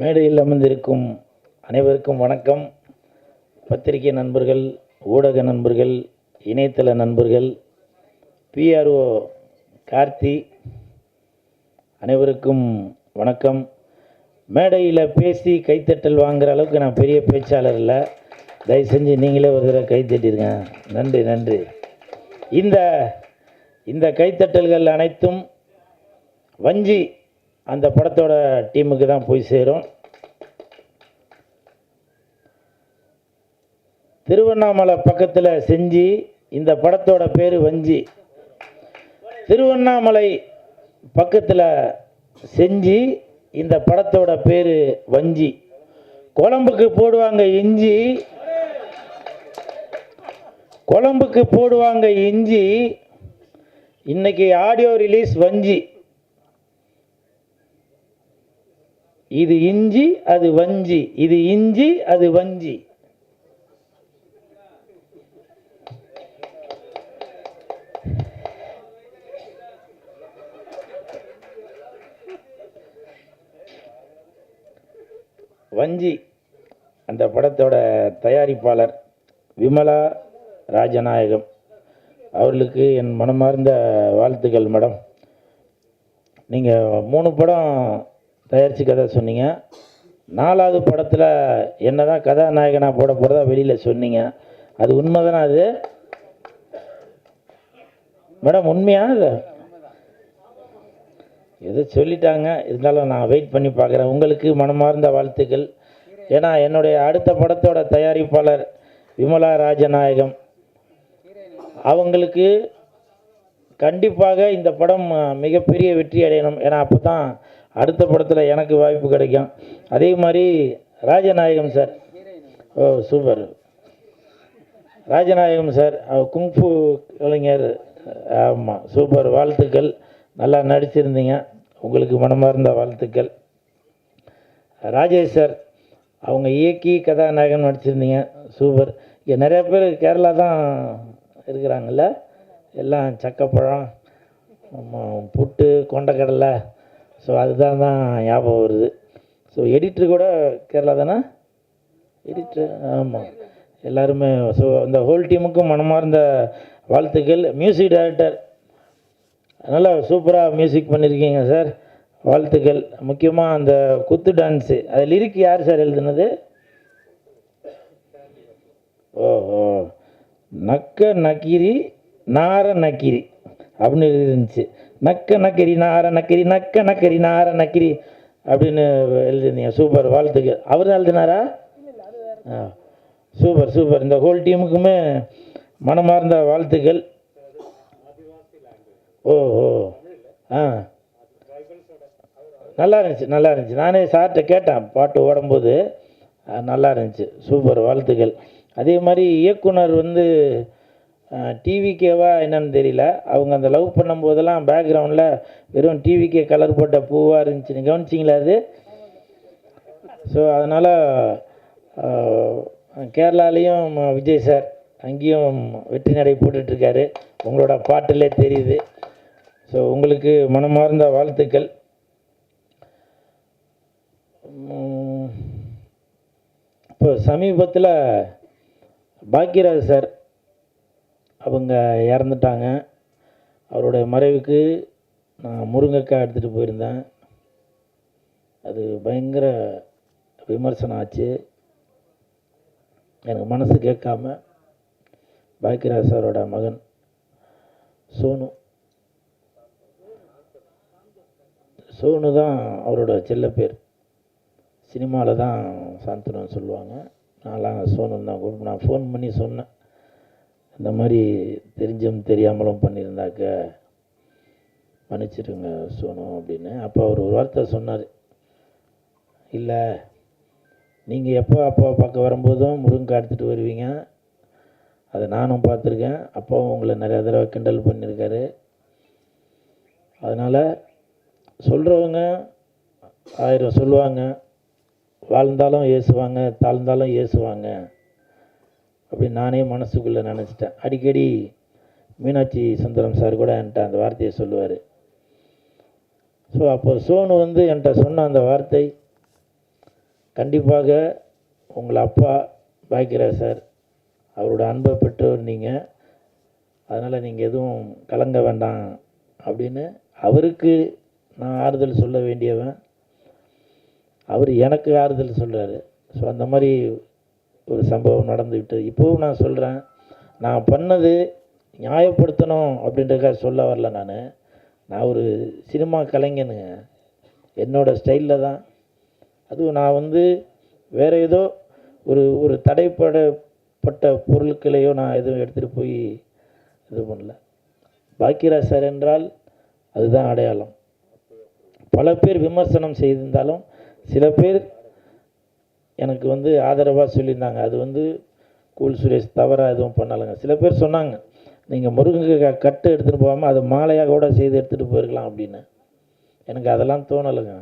மேடையில் அமர்ந்திருக்கும் அனைவருக்கும் வணக்கம். பத்திரிகை நண்பர்கள், ஊடக நண்பர்கள், இணையதள நண்பர்கள், பிஆர்ஓ கார்த்தி அனைவருக்கும் வணக்கம். மேடையில் பேசி கைத்தட்டல் வாங்குகிற அளவுக்கு நான் பெரிய பேச்சாளர் இல்லை. தயவு செஞ்சு நீங்களே ஒரு தடவை கைத்தட்டிருங்க. நன்றி நன்றி. இந்த கைத்தட்டல்கள் அனைத்தும் வஞ்சி அந்த படத்தோட டீமுக்கு தான் போய் சேரும். திருவண்ணாமலை பக்கத்தில் செஞ்சு இந்த படத்தோட பேர் வஞ்சி. திருவண்ணாமலை பக்கத்தில் செஞ்சு இந்த படத்தோட பேர் வஞ்சி. குழம்புக்கு போடுவாங்க இஞ்சி, குழம்புக்கு போடுவாங்க இஞ்சி. இன்னைக்கு ஆடியோ ரிலீஸ் வஞ்சி. இது இஞ்சி அது வஞ்சி, இது இஞ்சி அது வஞ்சி. வஞ்சி அந்த படத்தோட தயாரிப்பாளர் விமலா ராஜநாயகம் அவர்களுக்கு என் மனமார்ந்த வாழ்த்துக்கள். மேடம், நீங்கள் 3 படம் தயாரித்து கதை சொன்னீங்க. 4வது படத்தில் என்ன தான் கதாநாயகனாக போட போகிறதா வெளியில் சொன்னீங்க. அது உண்மை தானே? அது மேடம் உண்மையா? எதோ சொல்லிட்டாங்க, இருந்தாலும் நான் வெயிட் பண்ணி பார்க்குறேன். உங்களுக்கு மனமார்ந்த வாழ்த்துக்கள். ஏன்னா என்னுடைய அடுத்த படத்தோட தயாரிப்பாளர் விமலா ராஜநாயகம் அவங்களுக்கு கண்டிப்பாக இந்த படம் மிகப்பெரிய வெற்றி அடையணும். ஏன்னா அப்போ தான் அடுத்த படத்தில் எனக்கு வாய்ப்பு கிடைக்கும். அதே மாதிரி ராஜநாயகம் சார், ஓ சூப்பர், ராஜநாயகம் சார் குங்ஃபு கலைஞர், ஆமாம் சூப்பர், வாழ்த்துக்கள். நல்லா நடிச்சிருந்தீங்க, உங்களுக்கு மனமார்ந்த வாழ்த்துக்கள். ராஜேஷ் சார் அவங்க இயக்கி கதாநாயகன் நடிச்சிருந்தீங்க, சூப்பர். இங்கே நிறைய பேர் கேரளா தான் இருக்கிறாங்கல்ல, எல்லாம் சக்கப்பழம், புட்டு, கொண்டக்கடலை. ஸோ அதுதான் ஞாபகம் வருது. ஸோ எடிட்ரு கூட கேரளா தானே? எடிட்ரு, ஆமாம், எல்லாருமே. ஸோ அந்த ஹோல் டீமுக்கும் மனமார்ந்த வாழ்த்துக்கள். மியூசிக் டைரக்டர் நல்லா சூப்பராக மியூசிக் பண்ணியிருக்கீங்க சார், வாழ்த்துக்கள். முக்கியமாக அந்த குத்து டான்ஸு, அது லிரிக் யார் சார் எழுதுனது? ஓஹோ, நக்க நக்கிரி நார நக்கிரி அப்படின்னு எழுதிருந்துச்சு. நக்க நக்கரி நார நக்கரி, நக்க நக்கரி நார நக்கிரி அப்படின்னு எழுதிருந்தீங்க, சூப்பர், வாழ்த்துக்கள். அவர் தான் எழுதினாரா? Super super. இந்த ஹோல் டீமுக்குமே மனமார்ந்த வாழ்த்துக்கள். ஓஹோ, நல்லா இருந்துச்சு, நல்லா இருந்துச்சு. நானே சார்கிட்ட கேட்டேன் பாட்டு ஓடும்போது, நல்லா இருந்துச்சு, சூப்பர், வாழ்த்துக்கள். அதே மாதிரி இயக்குனர் டிவிகேவா என்னன்னு தெரியல, அவங்க அந்த லவ் பண்ணும்போதெல்லாம் பேக்ரவுண்டில் வெறும் டிவிகே கலர் போட்ட பூவாக இருந்துச்சு. நீங்கள் கவனிச்சிங்களா அது? ஸோ அதனால் கேரளாலேயும் விஜய் சார் அங்கேயும் வெற்றி நடை போட்டுட்ருக்காரு, உங்களோட பாட்டிலே தெரியுது. ஸோ உங்களுக்கு மனமார்ந்த வாழ்த்துக்கள். இப்போ சமீபத்தில் பாக்கியராஜ் சார் அவங்க இறந்துட்டாங்க. அவருடைய மறைவுக்கு நான் முருங்கைக்காய் எடுத்துகிட்டு போயிருந்தேன். அது பயங்கர விமர்சனம் ஆச்சு. எனக்கு மனசு கேட்காம பாக்கியராஜ் சாரோட மகன் சோனு தான் அவரோட செல்ல பேர். சினிமாவில் தான் சாந்தனு சொல்லுவாங்க, நான்லாம் சோனுன்னு தான் கூப்பிட்டு. நான் ஃபோன் பண்ணி சொன்னேன், இந்த மாதிரி தெரிஞ்சும் தெரியாமலும் பண்ணியிருந்தாக்க மன்னிச்சிடுங்க சோனு அப்படின்னு. அப்போ அவர் ஒரு வார்த்தை சொன்னார், இல்லை நீங்கள் எப்போ அப்பாவை பார்க்க வரும்போதும் முருங்கை எடுத்துகிட்டு வருவீங்க, அதை நானும் பார்த்துருக்கேன். அப்பாவும் உங்களை நிறையா தடவை கிண்டல் பண்ணியிருக்காரு. அதனால் சொல்கிறவங்க 1000 சொல்லுவாங்க, வாழ்ந்தாலும் ஏசுவாங்க, தாழ்ந்தாலும் ஏசுவாங்க அப்படின்னு நானே மனசுக்குள்ளே நினச்சிட்டேன். அடிக்கடி மீனாட்சி சுந்தரம் சார் கூட என்கிட்ட அந்த வார்த்தையை சொல்லுவார். ஸோ அப்போ சோனு என்கிட்ட சொன்ன அந்த வார்த்தை கண்டிப்பாக உங்கள் அப்பா பாக்கியராஜ் சார் அவரோட அன்பை பெற்றவர் நீங்கள். அதனால் நீங்கள் எதுவும் கலங்க வேண்டாம் அப்படின்னு அவருக்கு நான் ஆறுதல் சொல்ல வேண்டியவன், அவர் எனக்கு ஆறுதல் சொல்கிறாரு. ஸோ அந்த மாதிரி ஒரு சம்பவம் நடந்துக்கிட்டு இப்போவும் நான் சொல்கிறேன், நான் பண்ணது நியாயப்படுத்தணும் அப்படின்றதுக்காக சொல்ல வரல. நான் ஒரு சினிமா கலைஞனுங்க, என்னோடய ஸ்டைலில் தான். அதுவும் நான் வந்து வேறு ஏதோ ஒரு தடைப்பட்ட பொருட்களையோ நான் எதுவும் எடுத்துகிட்டு போய் இது பண்ணல. பாக்கியராஜ் சார் என்றால் அதுதான் அடையாளம். பல பேர் விமர்சனம் செய்திருந்தாலும் சில பேர் எனக்கு வந்து ஆதரவாக சொல்லியிருந்தாங்க, அது வந்து கூல் சுரேஷ் தவறாக எதுவும் பண்ணலைங்க. சில பேர் சொன்னாங்க, நீங்கள் முருங்கைக்காய் கட்டு எடுத்துகிட்டு போகாமல் அது மாலையாக கூட செய்து எடுத்துகிட்டு போயிருக்கலாம் அப்படின்னு. எனக்கு அதெல்லாம் தோணலைங்க,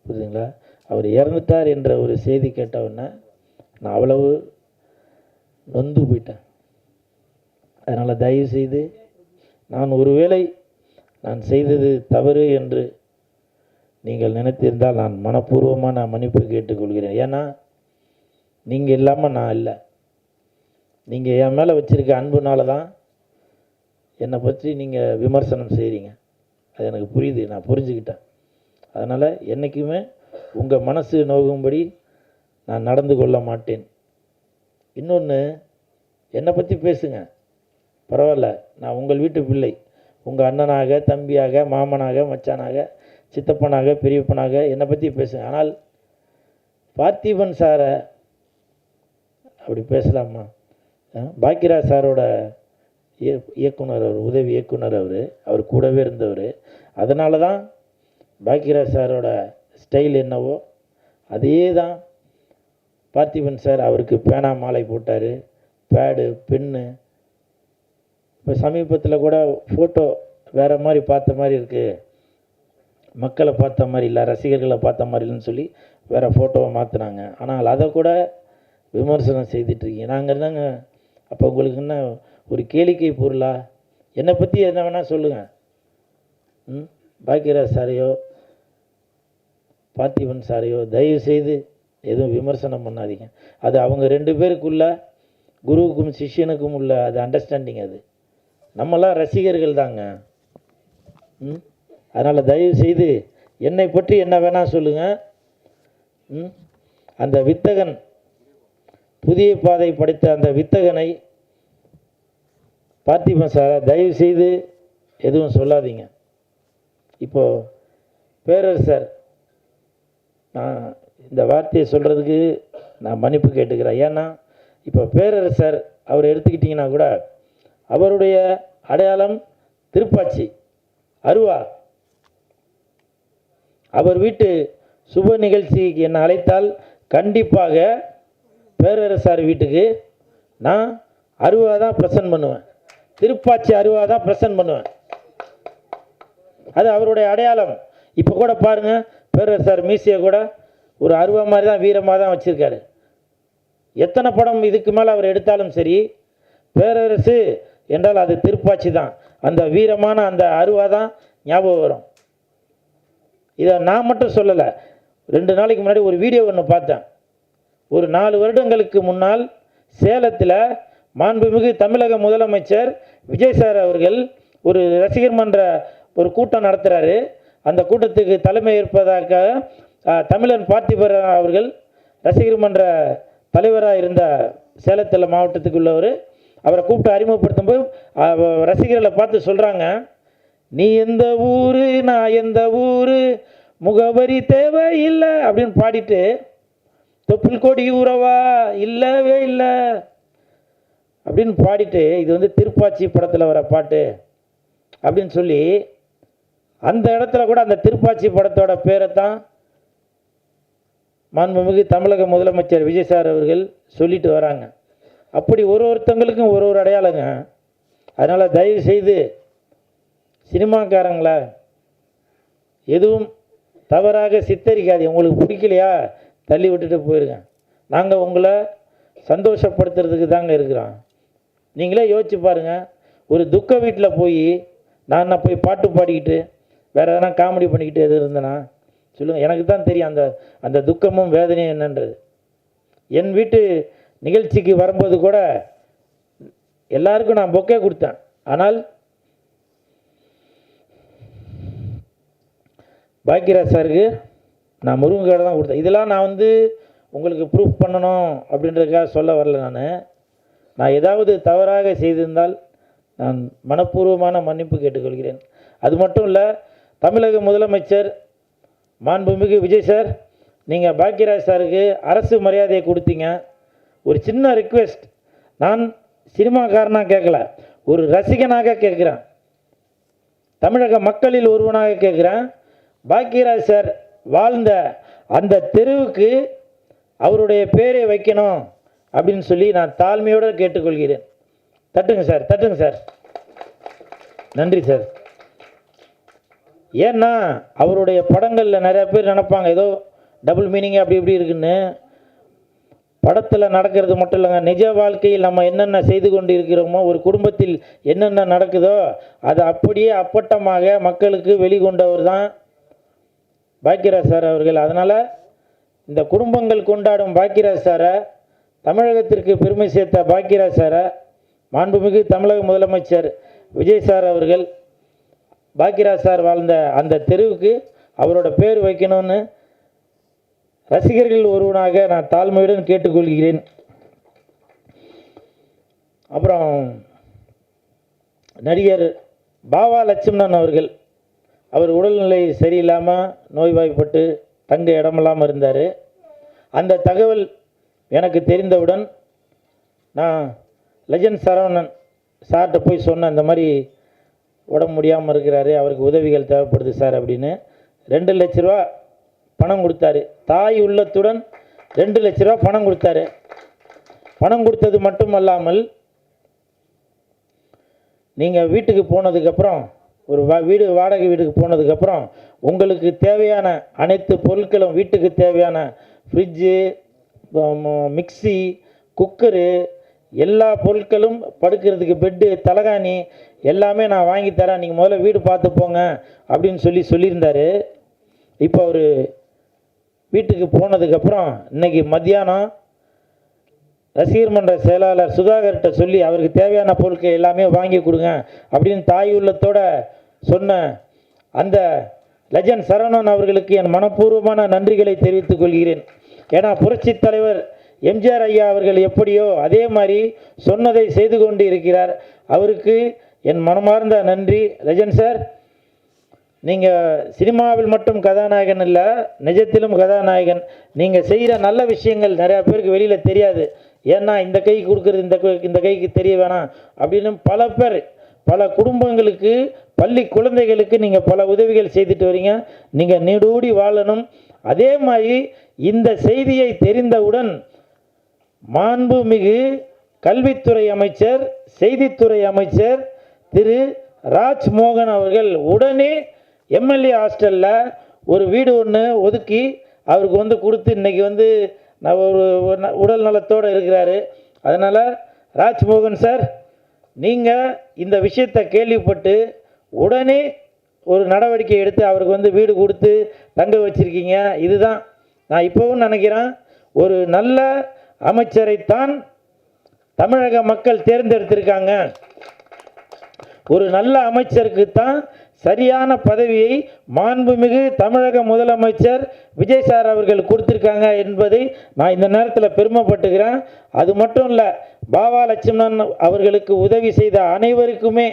புரியுதுங்களா? அவர் இறந்துட்டார் என்ற ஒரு செய்தி கேட்டவுடனே நான் அவ்வளவு நொந்து போயிட்டேன். அதனால் தயவு செய்து நான் ஒருவேளை நான் செய்தது தவறு என்று நீங்கள் நினைத்திருந்தால் நான் மனப்பூர்வமாக நான் மன்னிப்பு கேட்டுக்கொள்கிறேன். ஏன்னா நீங்கள் இல்லாமல் நான் இல்லை. நீங்கள் என் மேலே வச்சுருக்க அன்புனால தான் என்னை பற்றி நீங்கள் விமர்சனம் செய்கிறீங்க. அது எனக்கு புரியுது, நான் புரிஞ்சுக்கிட்டேன். அதனால் என்றைக்குமே உங்கள் மனசு நோகும்படி நான் நடந்து கொள்ள மாட்டேன். இன்னொன்று, என்னை பற்றி பேசுங்க, பரவாயில்ல. நான் உங்கள் வீட்டு பிள்ளை. உங்கள் அண்ணனாக, தம்பியாக, மாமனாக, மச்சானாக, சித்தப்பனாக, பெரியப்பனாக என்னை பற்றி பேசுங்க. ஆனால் பார்த்திபன் சாரை அப்படி பேசலாமா? பாக்கியராஜ் சாரோட இயக்குனர், அவர் உதவி இயக்குனர், அவர் கூடவே இருந்தவர். அதனால தான் பாக்கியராஜ் சாரோட ஸ்டைல் என்னவோ அதே தான் பார்த்திபன் சார். அவருக்கு பேனா மாலை போட்டார், பேடு, பென்னு. இப்போ சமீபத்தில் கூட ஃபோட்டோ வேறு மாதிரி பார்த்த மாதிரி இருக்குது, மக்களை பார்த்த மாதிரி இல்லை, ரசிகர்களை பார்த்த மாதிரி இல்லைன்னு சொல்லி வேறு ஃபோட்டோவை மாற்றினாங்க. ஆனால் அதை கூட விமர்சனம் செய்துட்ருக்கீங்க. நாங்கள் என்னங்க அப்போ உங்களுக்கு என்ன ஒரு கேளிக்கை பொருளா? என்னை பற்றி என்ன வேணால் சொல்லுங்கள். பாக்கியராஜ் சாரையோ பார்த்திபன் சாரையோ தயவு செய்து எதுவும் விமர்சனம் பண்ணாதீங்க. அது அவங்க ரெண்டு பேருக்குள்ள, குருவுக்கும் சிஷ்யனுக்கும் உள்ள அது அண்டர்ஸ்டாண்டிங். அது நம்மளாம் ரசிகர்கள் தாங்க. அதனால் தயவு செய்து என்னை பற்றி என்ன வேணால் சொல்லுங்கள். அந்த வித்தகன், புதிய பாதை படித்த அந்த வித்தகனை பார்த்திபன் சாரை தயவு செய்து எதுவும் சொல்லாதீங்க. இப்போது பேரரசர், நான் இந்த வார்த்தையை சொல்கிறதுக்கு நான் மன்னிப்பு கேட்டுக்கிறேன். ஏன்னா இப்போ பேரரசர் அவர் எடுத்துக்கிட்டிங்கன்னா கூட அவருடைய அடையாளம் திருப்பாச்சி, அருவா. அவர் வீட்டு சுப நிகழ்ச்சிக்கு என்னை அழைத்தால் கண்டிப்பாக பேரரசார் வீட்டுக்கு நான் அருவா தான் ப்ரெசன்ட் பண்ணுவேன், திருப்பாச்சி அருவா தான் ப்ரெசன்ட் பண்ணுவேன். அது அவருடைய அடையாளம். இப்போ கூட பாருங்கள், பேரரசார் மீசியை கூட ஒரு அருவா மாதிரி தான், வீரமாக தான் வச்சுருக்காரு. எத்தனை படம் இதுக்கு மேலே அவர் எடுத்தாலும் சரி, பேரரசு என்றால் அது திருப்பாச்சி தான். அந்த வீரமான அந்த அருவா தான் ஞாபகம் வரும். இதை நான் மட்டும் சொல்லலை. 2 நாளைக்கு முன்னாடி ஒரு வீடியோ ஒன்று பார்த்தேன். ஒரு 4 வருடங்களுக்கு முன்னால் சேலத்தில் மாண்புமிகு தமிழக முதலமைச்சர் விஜய் சார் அவர்கள் ஒரு ரசிகர் மன்ற ஒரு கூட்டம் நடத்துகிறாரு. அந்த கூட்டத்துக்கு தலைமை ஏற்பதாக தமிழன் பார்த்திபன் அவர்கள் ரசிகர் மன்ற தலைவராக இருந்த சேலத்தில் மாவட்டத்துக்கு உள்ளவர், அவரை கூப்பிட்டு அறிமுகப்படுத்தும் போது ரசிகர்களை பார்த்து சொல்கிறாங்க, நீ எந்த ஊர், நான் எந்த ஊர், முகவரி தேவையில்லை அப்படின்னு பாடிட்டு, தொப்புள் கொடி உறவா இல்லவே இல்லை அப்படின்னு பாடிட்டு, இது வந்து திருப்பாச்சி படத்தில் வர பாட்டு அப்படின்னு சொல்லி, அந்த இடத்துல கூட அந்த திருப்பாச்சி படத்தோட பேரை தான் மாண்புமிகு தமிழக முதலமைச்சர் விஜய் சார் அவர்கள் சொல்லிட்டு வராங்க. அப்படி ஒருத்தங்களுக்கும் ஒரு அடையாளங்க. அதனால் தயவு செய்து சினிமாக்காரங்கள எதுவும் தவறாக சித்தரிக்காது. உங்களுக்கு பிடிக்கலையா தள்ளி விட்டுட்டு போயிருங்க. நாங்கள் உங்களை சந்தோஷப்படுத்துறதுக்கு தாங்க இருக்கிறோம். நீங்களே யோசிச்சு பாருங்கள், ஒரு துக்க வீட்டில் போய் நான் போய் பாட்டு பாடிக்கிட்டு வேறு எதனா காமெடி பண்ணிக்கிட்டு எது இருந்தேன்னா சொல்லுங்கள், எனக்கு தான் தெரியும் அந்த அந்த துக்கமும் வேதனையும் என்னன்றது. என் வீட்டு நிகழ்ச்சிக்கு வரும்போது கூட எல்லாருக்கும் நான் பொக்கே கொடுத்தேன். ஆனால் பாக்கியராஜ் சாருக்கு நான் முருங்கைக்காய் தான் கொடுத்தேன். இதெல்லாம் நான் வந்து உங்களுக்கு ப்ரூஃப் பண்ணணும் அப்படின்றதுக்காக சொல்ல வரல. நான் ஏதாவது தவறாக செய்திருந்தால் நான் மனப்பூர்வமான மன்னிப்பு கேட்டுக்கொள்கிறேன். அது மட்டும் இல்லை, தமிழக முதலமைச்சர் மாண்புமிகு விஜய் சார், நீங்கள் பாக்கியராஜ் சாருக்கு அரசு மரியாதையை கொடுத்தீங்க. ஒரு சின்ன ரிக்வெஸ்ட், நான் சினிமாக்காரனாக கேட்கல, ஒரு ரசிகனாக கேட்குறேன், தமிழக மக்களில் ஒருவனாக கேட்குறேன். பாக்கியராஜ் சார் வாழ்ந்த அந்த தெருவுக்கு அவருடைய பேரை வைக்கணும் அப்படின்னு சொல்லி நான் தாழ்மையோடு கேட்டுக்கொள்கிறேன். தட்டுங்க சார், தட்டுங்க சார். நன்றி சார். ஏன்னா அவருடைய படங்களில் நிறைய பேர் நினைப்பாங்க ஏதோ டபுள் மீனிங் அப்படி இப்படி இருக்குன்னு. படத்தில் நடக்கிறது மட்டும் இல்லைங்க, நிஜ வாழ்க்கையில் நம்ம என்னென்ன செய்து கொண்டு இருக்கிறோமோ, ஒரு குடும்பத்தில் என்னென்ன நடக்குதோ அதை அப்படியே அப்பட்டமாக மக்களுக்கு வெளிக்கொண்டவர் தான் பாக்கியராஜ் சார் அவர்கள். அதனால் இந்த குடும்பங்கள் கொண்டாடும் பாக்கியராஜ் சாரை, தமிழகத்திற்கு பெருமை சேர்த்த பாக்கியராஜ் சாரை மாண்புமிகு தமிழக முதலமைச்சர் விஜய் சார் அவர்கள் பாக்கியராஜ் சார் வாழ்ந்த அந்த தெருவுக்கு அவரோட பேர் வைக்கணும்னு ரசிகர்கள் ஒருவனாக நான் தாழ்மையுடன் கேட்டுக்கொள்கிறேன். அப்புறம் நடிகர் பாவா லட்சுமணன் அவர்கள், அவர் உடல்நிலை சரியில்லாமல் நோய்வாய்ப்பட்டு தங்க இடமில்லாமல் இருந்தார். அந்த தகவல் எனக்கு தெரிந்தவுடன் நான் லெஜண்ட் சரவணன் சார்கிட்ட போய் சொன்னேன், இந்த மாதிரி உடம்பு முடியாமல் இருக்கிறாரு, அவருக்கு உதவிகள் தேவைப்படுது சார் அப்படின்னு. 2 லட்ச ரூபா பணம் கொடுத்தாரு. தாய் உள்ளத்துடன் 2 லட்ச ரூபா பணம் கொடுத்தாரு. பணம் கொடுத்தது மட்டுமல்லாமல், நீங்கள் வீட்டுக்கு போனதுக்கப்புறம், ஒரு வீடு வாடகை வீட்டுக்கு போனதுக்கப்புறம் உங்களுக்கு தேவையான அனைத்து பொருட்களும், வீட்டுக்கு தேவையான ஃப்ரிட்ஜு, மிக்சி, குக்கரு, எல்லா பொருட்களும், படுக்கிறதுக்கு பெட்டு, தலகாணி எல்லாமே நான் வாங்கி தரேன், நீங்கள் முதல்ல வீடு பார்த்து போங்க அப்படின்னு சொல்லியிருந்தார். இப்போ அவர் வீட்டுக்கு போனதுக்கப்புறம் இன்றைக்கி மத்தியானம் ரசிகர் மன்ற செயலாளர் சுதாகர்கிட்ட சொல்லி அவருக்கு தேவையான பொருட்கள் எல்லாமே வாங்கி கொடுங்க அப்படின்னு தாய் உள்ளத்தோட சொன்ன அந்த லெஜண்ட் சரவணன் அவர்களுக்கு என் மனப்பூர்வமான நன்றிகளை தெரிவித்துக் கொள்கிறேன். ஏன்னா புரட்சித் தலைவர் எம்ஜிஆர் ஐயா அவர்கள் எப்படியோ அதே மாதிரி சொன்னதை செய்து கொண்டு இருக்கிறார். அவருக்கு என் மனமார்ந்த நன்றி. லெஜண்ட் சார், நீங்கள் சினிமாவில் மட்டும் கதாநாயகன் இல்லை, நிஜத்திலும் கதாநாயகன். நீங்கள் செய்கிற நல்ல விஷயங்கள் நிறையா பேருக்கு வெளியில் தெரியாது. ஏன்னா இந்த கைக்கு கொடுக்குறது இந்த கைக்கு தெரிய வேணாம் அப்படின்னு பல பேர், பல குடும்பங்களுக்கு, பள்ளி குழந்தைகளுக்கு நீங்கள் பல உதவிகள் செய்துட்டு வரீங்க. நீங்கள் நீடூடி வாழணும். அதே மாதிரி இந்த செய்தியை தெரிந்தவுடன் மாண்புமிகு கல்வித்துறை அமைச்சர், செய்தித்துறை அமைச்சர் திரு ராஜ்மோகன் அவர்கள் உடனே எம்எல்ஏ ஹாஸ்டலில் ஒரு வீடு ஒன்று ஒதுக்கி அவருக்கு வந்து கொடுத்து இன்றைக்கி வந்து நான் ஒரு உடல் நலத்தோடு இருக்கிறாரு. அதனால் ராஜ்மோகன் சார், நீங்கள் இந்த விஷயத்தை கேள்விப்பட்டு உடனே ஒரு நடவடிக்கை எடுத்து அவருக்கு வந்து வீடு கொடுத்து தங்க வச்சுருக்கீங்க. இதுதான் நான் இப்போவும் நினைக்கிறேன், ஒரு நல்ல அமைச்சரைத்தான் தமிழக மக்கள் தேர்ந்தெடுத்திருக்காங்க. ஒரு நல்ல அமைச்சருக்கு தான் சரியான பதவியை மாண்புமிகு தமிழக முதலமைச்சர் விஜய் சார் அவர்கள் கொடுத்திருக்காங்க என்பதை நான் இந்த நேரத்தில் பெருமைப்பட்டுக்கிறேன். அது மட்டும் இல்லை, பாவா லட்சுமணன் அவர்களுக்கு உதவி செய்த அனைவருக்குமே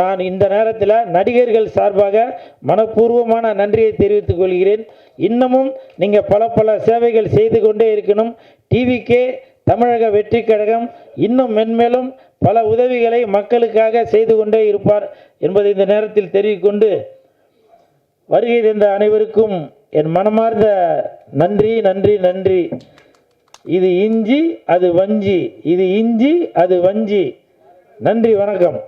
நான் இந்த நேரத்தில் நடிகர்கள் சார்பாக மனப்பூர்வமான நன்றியை தெரிவித்துக் கொள்கிறேன். இன்னமும் நீங்கள் பல சேவைகள் செய்து கொண்டே இருக்கணும். டிவிகே தமிழக வெற்றி கழகம் இன்னும் மென்மேலும் பல உதவிகளை மக்களுக்காக செய்து கொண்டே இருப்பார் என்பதை இந்த நேரத்தில் தெரிவிக்கொண்டு, வருகை தந்த அனைவருக்கும் என் மனமார்ந்த நன்றி நன்றி நன்றி. இது இஞ்சி அது வஞ்சி, இது இஞ்சி அது வஞ்சி. நன்றி, வணக்கம்.